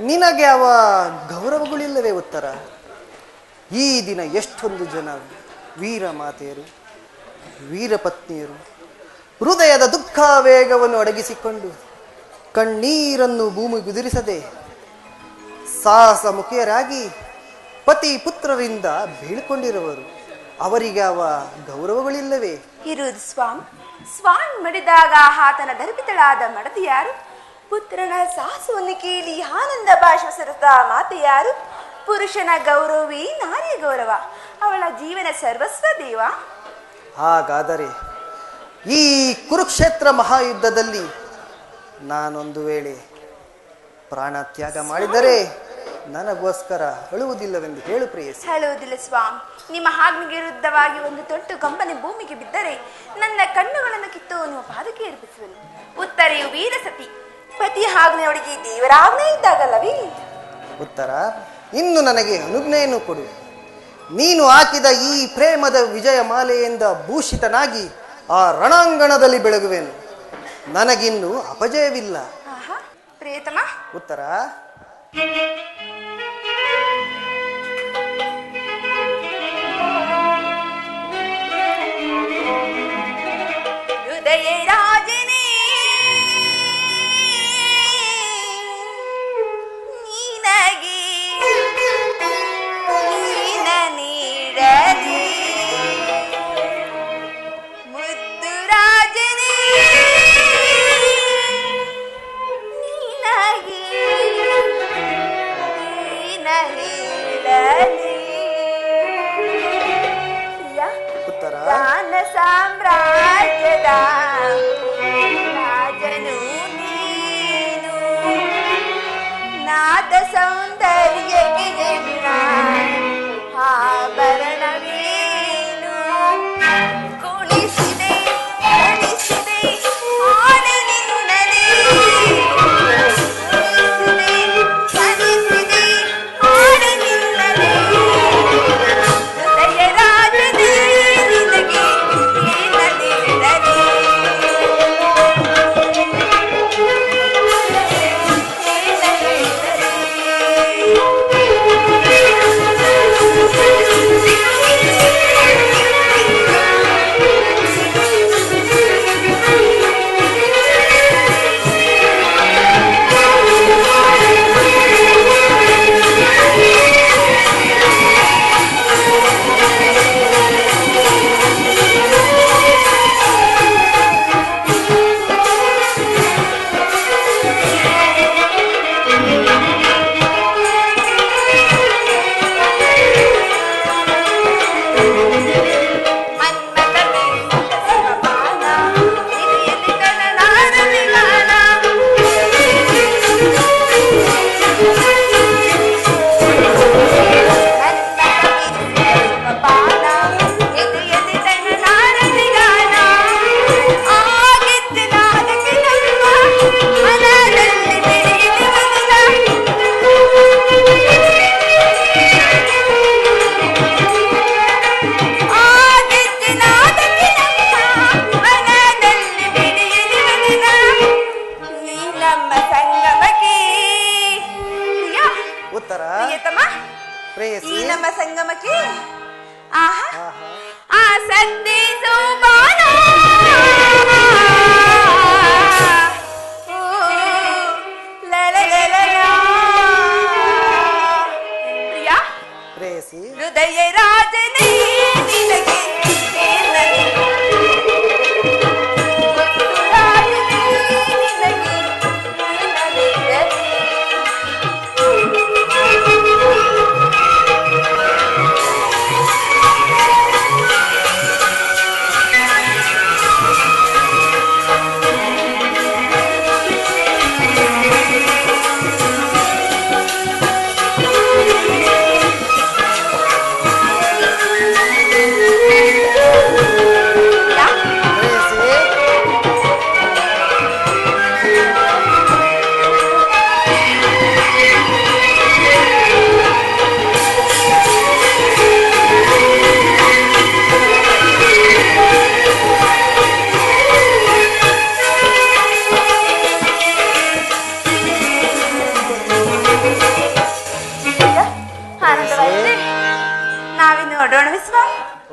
ನಿನಗೆ ಅವ ಗೌರವಗಳಿಲ್ಲವೇ ಉತ್ತರ? ಈ ದಿನ ಎಷ್ಟೊಂದು ಜನ ವೀರ ಮಾತೆಯರು, ವೀರ ಪತ್ನಿಯರು ಹೃದಯದ ದುಃಖಾವೇಗವನ್ನು ಅಡಗಿಸಿಕೊಂಡು ಕಣ್ಣೀರನ್ನು ಭೂಮಿಗುದಿರಿಸದೆ ಸಾಹಸ ಮುಖಿಯರಾಗಿ ಪತಿ ಪುತ್ರರಿಂದ ಬೀಳ್ಕೊಂಡಿರುವರು. ಅವರಿಗೆ ಅವ ಗೌರವಗಳಿಲ್ಲವೇ? ಇರುವುದು ಸ್ವಾಮಿ. ಸ್ವಾಮಿ ಮಡಿದಾಗ ಆತನ ಧರ್ಮಿತಳಾದ ಮಡದಿ ಯಾರು? ಪುತ್ರನ ಸಾಹಸವನ್ನು ಕೇಳಿ ಆನಂದ ಭಾಷಿಸಿರುತ್ತ ಮಾತೆ ಯಾರು? ಪುರುಷನ ಗೌರವವೇ ನಾರಿಯ ಗೌರವ, ಅವಳ ಜೀವನ ಸರ್ವಸ್ವ ದೇವ. ಹಾಗಾದರೆ ಈ ಕುರುಕ್ಷೇತ್ರ ಮಹಾಯುದ್ಧದಲ್ಲಿ ನಾನೊಂದು ವೇಳೆ ಪ್ರಾಣ ತ್ಯಾಗ ಮಾಡಿದರೆ ನನಗೋಸ್ಕರ ಅಳುವುದಿಲ್ಲವೆಂದು ಹೇಳು ಪ್ರೇಯಸಿ. ಹೇಳುವುದಿಲ್ಲ ಸ್ವಾಮಿ. ನಿಮ್ಮ ಆಜ್ಞೆಗೆ ವಿರುದ್ಧವಾಗಿ ಒಂದು ತೊಟ್ಟು ಕಂಬನಿ ಭೂಮಿಗೆ ಬಿದ್ದರೆ ನನ್ನ ಕಣ್ಣುಗಳನ್ನು ಕಿತ್ತು ನಿಮ್ಮ ಪಾದಕ್ಕೆ ಏರ್ಪಿಸುವನು. ಉತ್ತರೆಯು ವೀರ ಸತಿ, ಪತಿ ಆಜ್ಞೆಯೊಳಗೆ ದೇವರ ಆಜ್ಞೆ ಇದ್ದಾಗಲ್ಲವೇ? ಉತ್ತರ, ಇನ್ನು ನನಗೆ ಅನುಜ್ಞೆಯನ್ನು ಕೊಡು. ನೀನು ಹಾಕಿದ ಈ ಪ್ರೇಮದ ವಿಜಯ ಮಾಲೆಯಿಂದ ಭೂಷಿತನಾಗಿ ಆ ರಣಾಂಗಣದಲ್ಲಿ ಬೆಳಗುವೆನು. ನನಗಿನ್ನು ಅಪಜಯವಿಲ್ಲ. ಪ್ರಿಯತಮ. ಉತ್ತರ, ಹೃದಯ ರಾಜನೇ ನೀನಗೆ ನೀನ ನೀಡಲಿ, ಮುದ್ದು ರಾಜನೇ ನೀನಗೆ ನೀನ ನೀಡಲಿ. ಪ್ರಿಯ ಉತ್ತರ, ದಾನ ಸಾಮ್ರಾಜ್ಯದ ರಾಜನು ನೀನು, ನಾದ ಸೌಂದರ್ಯಕ್ಕೆ ಜನ್ಮ ಆಭರಣವೇನು, ಕುಣಿಸಿದೆ ಕಣಿಸಿದೆ ಹಾಡು ನಿನ್ನದೇ, ಕುಣಿಸಿದೆ ಕಣಿಸಿದೆ ಹಾಡು ನಿನ್ನದೇ, ಹೃದಯ ರಾಜನೇ ನಿನಗೆ ನೀನ ನೀಡಲಿ, ಉತ್ತರ, ಪ್ರಿಯತಮ. ಪ್ರೇಯಸಿ. ಈ ನಮ್ಮ ಸಂಗಮಕ್ಕೆ ಆಹಾ ಆ ಸದ್ದಿ ಸೋಪಾನ, ಪ್ರಿಯ ಪ್ರೇಯಸಿ. ಹೃದಯ ರಾಜನೇ ನಿನಗೆ ನೀನಲಿ, ಮುತ್ತು ರಾಜನೇ ನಿನಗೆ ನೀನಲಿರಲಿ.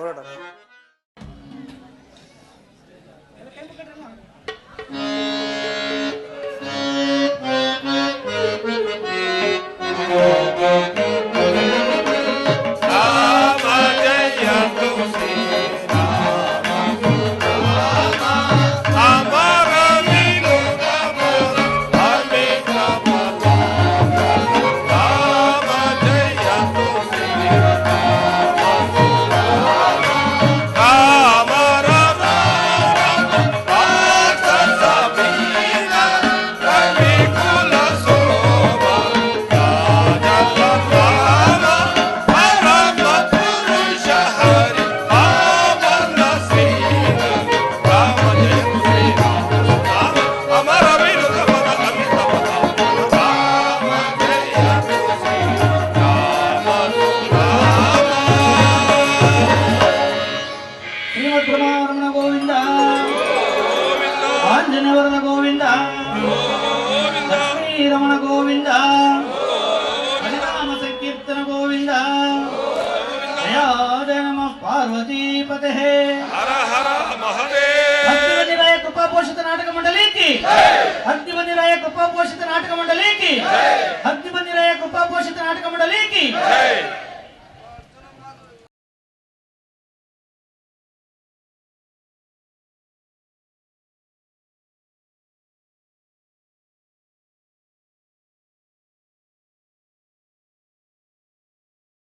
ಹೊರಡ. अग्निबंदिराय कृपा पोषित नाटक मंडली की